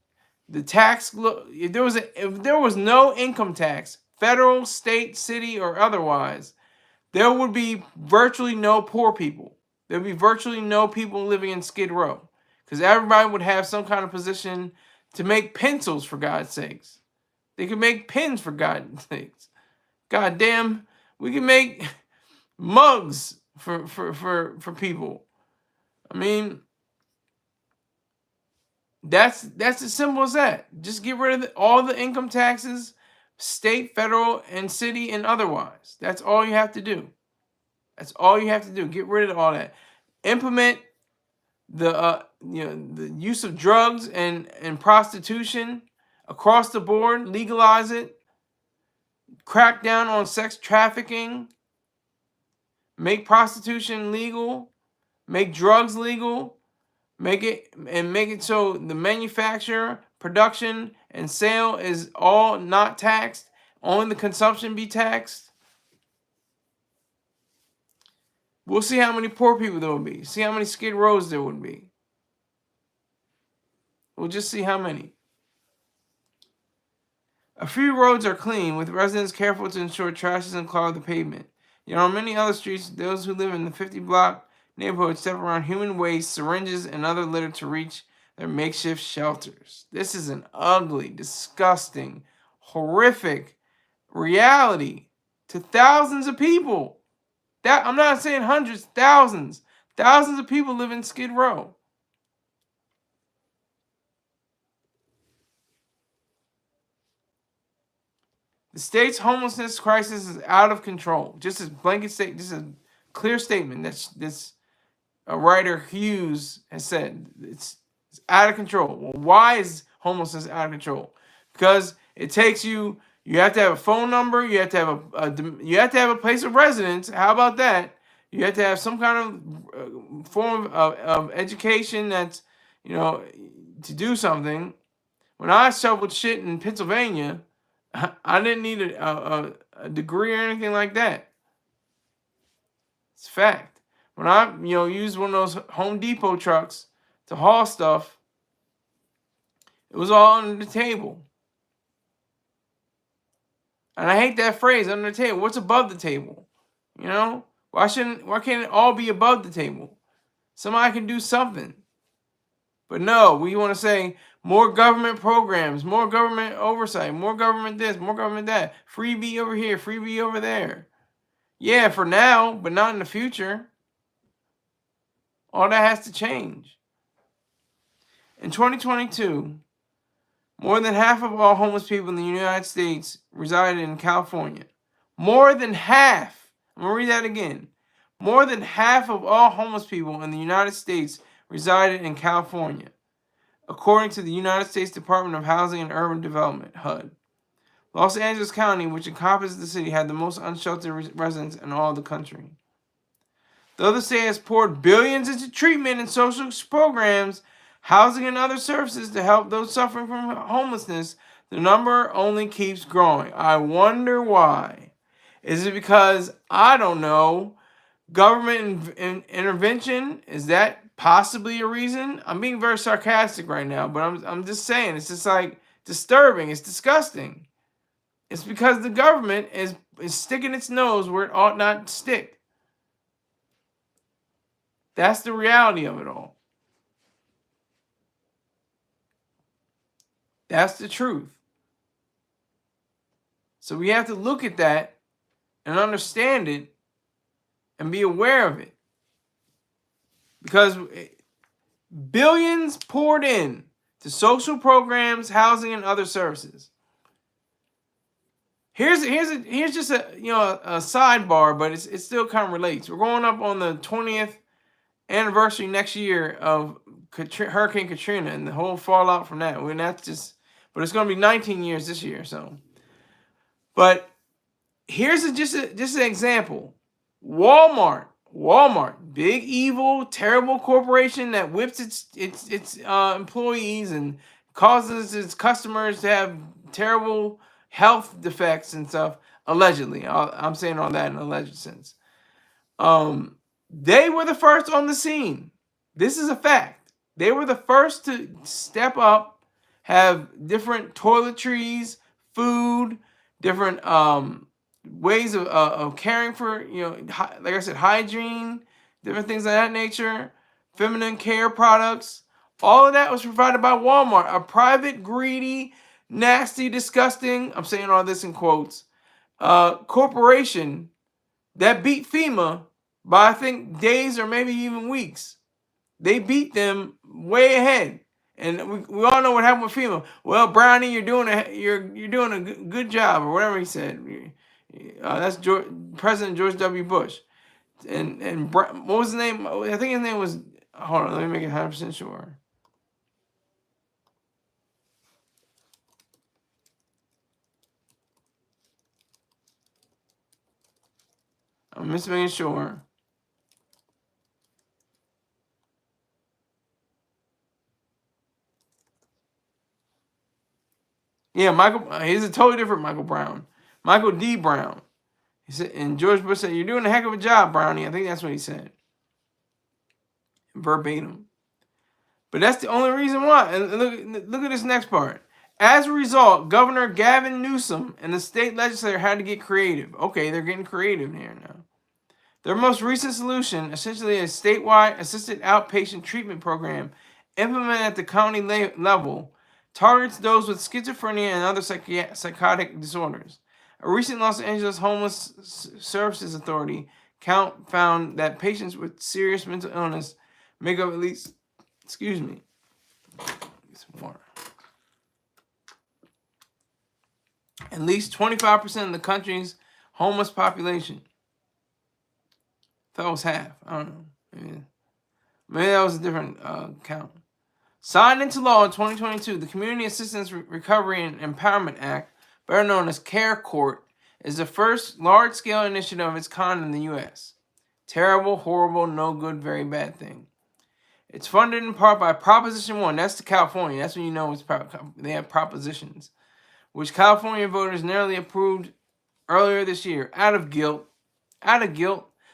the tax. If there was no income tax, federal, state, city, or otherwise, there would be virtually no poor people. There would be virtually no people living in Skid Row, because everybody would have some kind of position to make pencils, for God's sakes. They could make pens, for God's sakes. God damn, we can make mugs for people. I mean, that's as simple as that. Just get rid of all the income taxes, state, federal, and city, and otherwise. That's all you have to do. That's all you have to do. Get rid of all that. Implement the the use of drugs and prostitution across the board. Legalize it. Crack down on sex trafficking. Make prostitution legal. Make drugs legal. Make it so the manufacture, production, and sale is all not taxed. Only the consumption be taxed. We'll see how many poor people there will be. See how many Skid Rows there would be. We'll just see how many. A few roads are clean, with residents careful to ensure trash doesn't clog the pavement. Yet on many other streets, those who live in the 50-block neighborhood step around human waste, syringes, and other litter to reach their makeshift shelters. This is an ugly, disgusting, horrific reality to thousands of people. I'm not saying hundreds, thousands. Thousands of people live in Skid Row. The state's homelessness crisis is out of control. Just a blanket statement, just a clear statement that this writer Hughes has said. It's out of control. Well, why is homelessness out of control? Because it takes you. You have to have a phone number. You have to have a place of residence. How about that? You have to have some kind of form of education that's, to do something. When I shoveled shit in Pennsylvania, I didn't need a degree or anything like that. It's a fact. When I used one of those Home Depot trucks to haul stuff, it was all under the table. And I hate that phrase, under the table. What's above the table? Why can't it all be above the table? Somebody can do something. But no, we want to say more government programs, more government oversight, more government this, more government that. Freebie over here, freebie over there. Yeah, for now, but not in the future. All that has to change. In 2022, more than half of all homeless people in the United States resided in California. More than half. I'm going to read that again. More than half of all homeless people in the United States resided in California, according to the United States Department of Housing and Urban Development, HUD. Los Angeles County, which encompasses the city, had the most unsheltered residents in all of the country. Though the state has poured billions into treatment and social programs, housing, and other services to help those suffering from homelessness, the number only keeps growing. I wonder why. Is it because, I don't know, government intervention? Is that possibly a reason? I'm being very sarcastic right now, but I'm just saying, it's just like disturbing. It's disgusting. It's because the government is sticking its nose where it ought not to stick. That's the reality of it all. That's the truth. So we have to look at that and understand it and be aware of it. Because billions poured in to social programs, housing, and other services. Here's just a sidebar, but it still kind of relates. We're going up on the 20th anniversary next year of Hurricane Katrina and the whole fallout from that. But it's going to be 19 years this year. So, but here's just an example. Walmart, big evil, terrible corporation that whips its employees and causes its customers to have terrible health defects and stuff. Allegedly, I'm saying all that in an alleged sense. They were the first on the scene. This is a fact. They were the first to step up, have different toiletries, food, different ways of caring for, like I said, hygiene, different things of that nature, feminine care products. All of that was provided by Walmart, a private, greedy, nasty, disgusting, I'm saying all this in quotes, corporation that beat FEMA by, I think, days or maybe even weeks. They beat them way ahead. And we all know what happened with FEMA. Well, Brownie, you're doing a good job, or whatever he said. That's President George W. Bush. And what was his name? I think his name was. Hold on, let me make it 100% sure. I'm just making sure. Yeah, Michael. He's a totally different Michael Brown. Michael D. Brown. He said, and George Bush said, "You're doing a heck of a job, Brownie." I think that's what he said, verbatim. But that's the only reason why. And look at this next part. As a result, Governor Gavin Newsom and the state legislature had to get creative. Okay, they're getting creative here now. Their most recent solution, essentially a statewide assisted outpatient treatment program implemented at the county level, targets those with schizophrenia and other psychotic disorders. A recent Los Angeles Homeless Services Authority count found that patients with serious mental illness make up at least, at least 25% of the country's homeless population. I thought it was half. I don't know. Maybe that was a different count. Signed into law in 2022, the Community Assistance Recovery and Empowerment Act, better known as CARE Court, is the first large-scale initiative of its kind in the U.S. Terrible, horrible, no good, very bad thing. It's funded in part by Proposition 1. That's the California. That's when you know they have propositions, which California voters narrowly approved earlier this year out of guilt.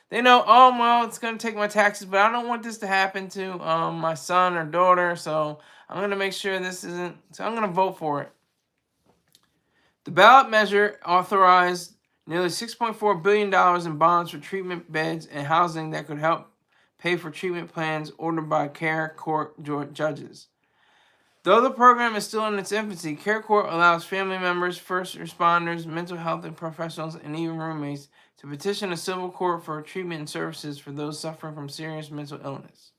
They know, oh, well, it's going to take my taxes, but I don't want this to happen to my son or daughter, so I'm going to make sure this isn't, so I'm going to vote for it. The ballot measure authorized nearly $6.4 billion in bonds for treatment beds and housing that could help pay for treatment plans ordered by CARE Court judges. Though the program is still in its infancy, CARE Court allows family members, first responders, mental health professionals, and even roommates to petition a civil court for treatment and services for those suffering from serious mental illness.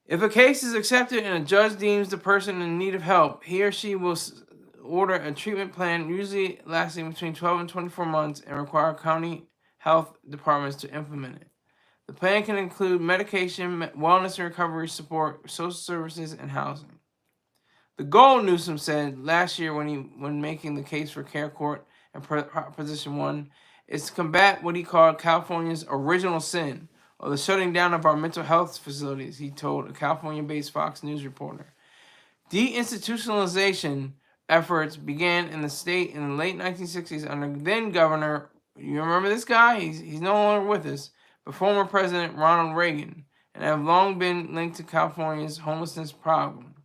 If a case is accepted and a judge deems the person in need of help, he or she will order a treatment plan, usually lasting between 12 and 24 months, and require county health departments to implement it. The plan can include medication, wellness and recovery support, social services, and housing. The goal, Newsom said last year when making the case for CARE Court and Proposition 1, is to combat what he called California's original sin, or the shutting down of our mental health facilities, he told a California-based Fox News reporter. Deinstitutionalization efforts began in the state in the late 1960s under then Governor, you remember this guy? He's no longer with us, but former President Ronald Reagan, and have long been linked to California's homelessness problem.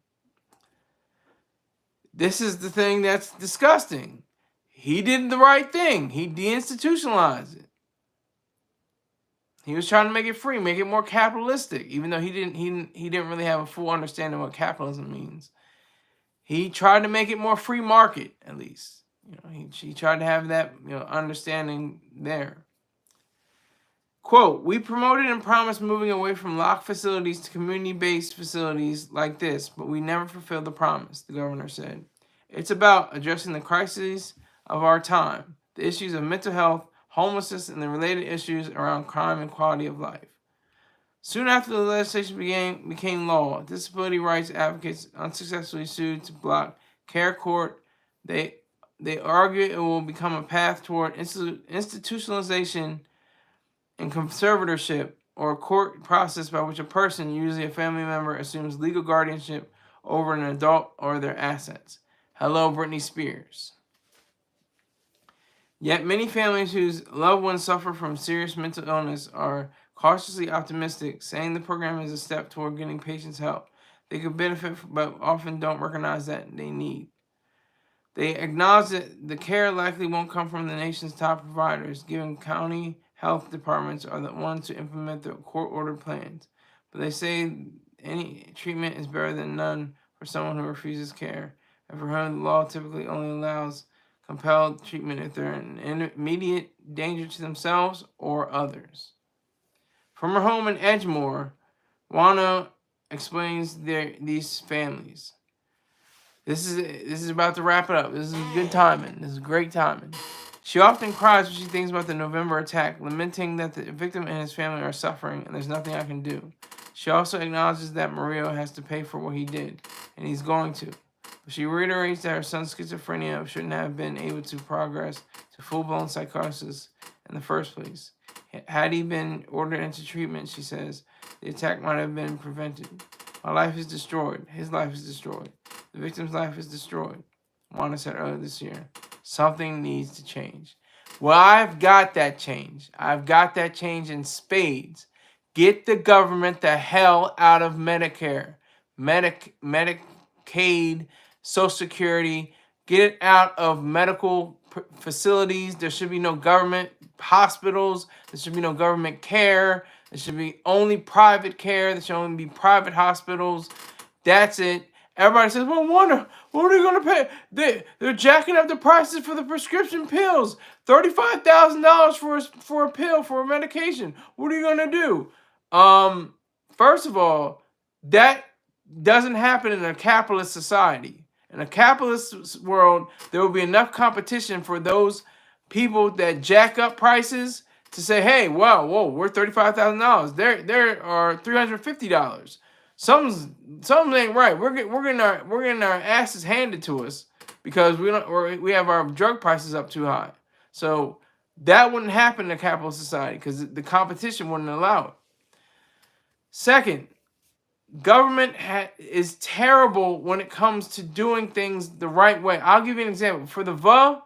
This is the thing that's disgusting. He did the right thing. He deinstitutionalized it. He was trying to make it free, make it more capitalistic, even though he didn't really have a full understanding of what capitalism means. He tried to make it more free market, at least. He tried to have that understanding there. Quote, we promoted and promised moving away from locked facilities to community-based facilities like this, but we never fulfilled the promise, the governor said. It's about addressing the crises of our time, the issues of mental health, homelessness, and the related issues around crime and quality of life. Soon after the legislation became law, disability rights advocates unsuccessfully sued to block CARE Court. They argue it will become a path toward institutionalization and conservatorship, or a court process by which a person, usually a family member, assumes legal guardianship over an adult or their assets. Hello, Britney Spears. Yet many families whose loved ones suffer from serious mental illness are cautiously optimistic, saying the program is a step toward getting patients help they could benefit from, but often don't recognize that they need. They acknowledge that the care likely won't come from the nation's top providers, given county health departments are the ones to implement the court-ordered plans. But they say any treatment is better than none for someone who refuses care, and for whom the law typically only allows compelled treatment if they're in immediate danger to themselves or others. From her home in Edgemoor, Juana explains these families. This is about to wrap it up. This is good timing. This is great timing. She often cries when she thinks about the November attack, lamenting that the victim and his family are suffering and there's nothing I can do. She also acknowledges that Mario has to pay for what he did, and he's going to. But she reiterates that her son's schizophrenia shouldn't have been able to progress to full-blown psychosis in the first place. Had he been ordered into treatment, she says, the attack might have been prevented. My life is destroyed. His life is destroyed. The victim's life is destroyed. Juana said earlier this year, something needs to change. Well, I've got that change. I've got that change in spades. Get the government the hell out of Medicare, Medicaid, Social Security. Get it out of medical facilities. There should be no government hospitals. There should be no government care. There should be only private care. There should only be private hospitals. That's it. Everybody says, well, wonder, what are they going to pay? They're jacking up the prices for the prescription pills. $35,000 for a pill, for a medication. What are you going to do? First of all, that doesn't happen in a capitalist society. In a capitalist world, there will be enough competition for those people that jack up prices to say, hey, whoa, we're $35,000. There are $350. Something ain't right. We're getting our asses handed to us because we have our drug prices up too high. So that wouldn't happen in a capitalist society because the competition wouldn't allow it. Second, government is terrible when it comes to doing things the right way. I'll give you an example. For the VA,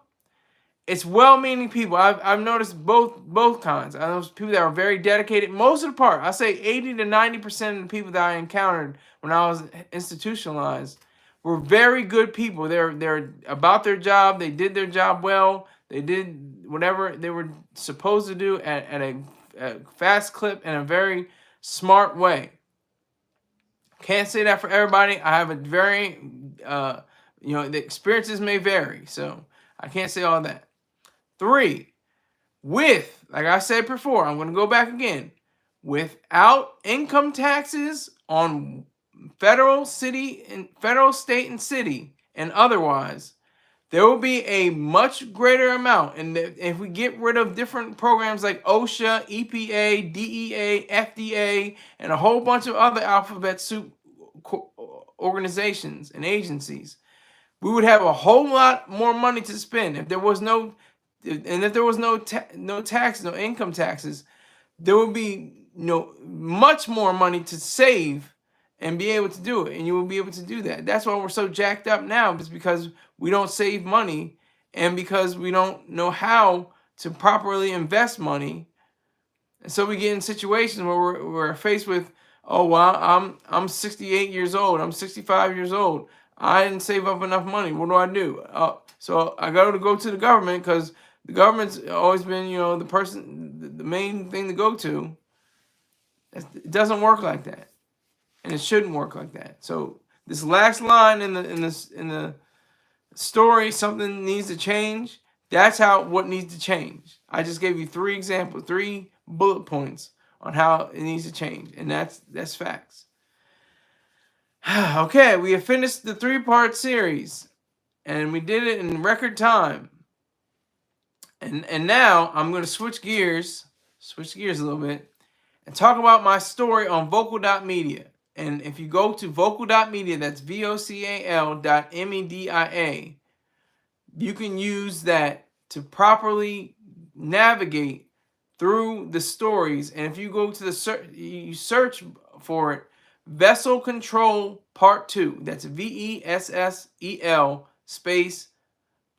it's well-meaning people. I've noticed both kinds. I know people that are very dedicated. Most of the part, I say 80 to 90% of the people that I encountered when I was institutionalized were very good people. They're about their job. They did their job well. They did whatever they were supposed to do at a fast clip in a very smart way. Can't say that for everybody. I have a very, the experiences may vary. So I can't say all that. 3, like I said before, I'm going to go back again. Without income taxes on federal, state, and city, and otherwise, there will be a much greater amount. And if we get rid of different programs like OSHA, EPA, DEA, FDA, and a whole bunch of other alphabet soup organizations and agencies, we would have a whole lot more money to spend. If there was no tax, no income taxes, there would be much more money to save and be able to do it. And you will be able to do that. That's why we're so jacked up now, is because we don't save money and because we don't know how to properly invest money. And so we get in situations where we're faced with, oh, well, I'm 68 years old. I'm 65 years old. I didn't save up enough money. What do? So I got to go to the government because the government's always been, the main thing to go to. It doesn't work like that, and it shouldn't work like that. So this last line in the story, something needs to change. That's what needs to change. I just gave you 3 examples, 3 bullet points on how it needs to change, and that's facts. Okay, we have finished the 3-part series, and we did it in record time. And now I'm going to switch gears a little bit, and talk about my story on vocal.media. And if you go to vocal.media, that's vocal.media, you can use that to properly navigate through the stories. And if you go to you search for it, Vessel Control Part 2. That's VESSEL space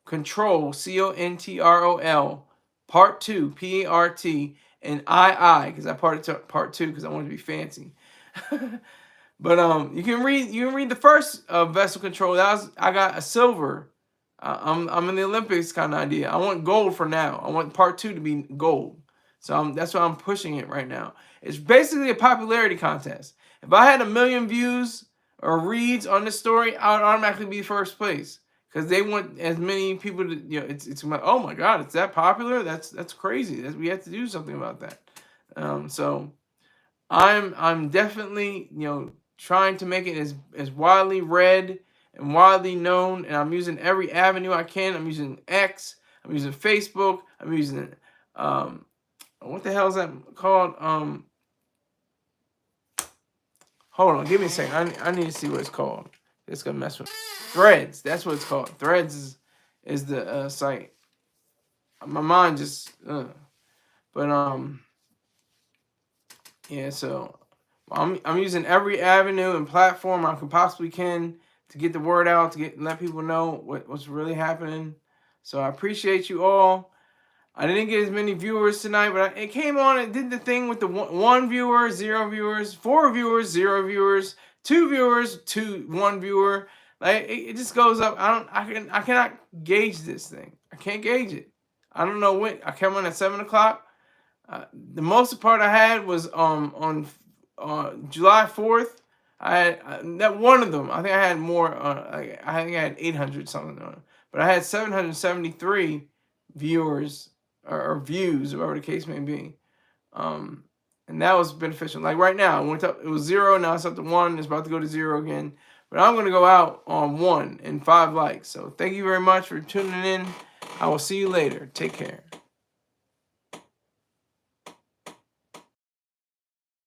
Control, CONTROL, Part 2, PART, and II, because I part 2 because I want to be fancy. But you can read the first Vessel Control. I got a silver. I'm in the Olympics kind of idea. I want gold for now. I want part 2 to be gold. So that's why I'm pushing it right now. It's basically a popularity contest. If I had 1 million views or reads on this story, I would automatically be first place because they want as many people to. It's like, oh my God, it's that popular. That's crazy. We have to do something about that. So I'm definitely trying to make it as widely read and widely known, and I'm using every avenue I can. I'm using X, I'm using Facebook, I'm using what the hell is that called? Hold on, give me a second. I need to see what it's called. It's gonna mess with Threads. That's what it's called. Threads is the site. My mind just but yeah, so I'm using every avenue and platform I can possibly can to get the word out, to let people know what's really happening. So I appreciate you all. I didn't get as many viewers tonight, but it came on and did the thing with the one viewer, 0 viewers, 4 viewers, 0 viewers, 2 viewers, 1 viewer. Like it just goes up. I cannot gauge this thing. I can't gauge it. I don't know when. I came on at 7 o'clock. The most part I had was on July 4th. I had that one of them. I think I had more. I think I had 800 something on it, but I had 773 viewers or views, whatever the case may be. And that was beneficial. Like right now, it went up. It was 0. Now it's up to 1. It's about to go to 0 again. But I'm going to go out on 1 and 5 likes. So thank you very much for tuning in. I will see you later. Take care.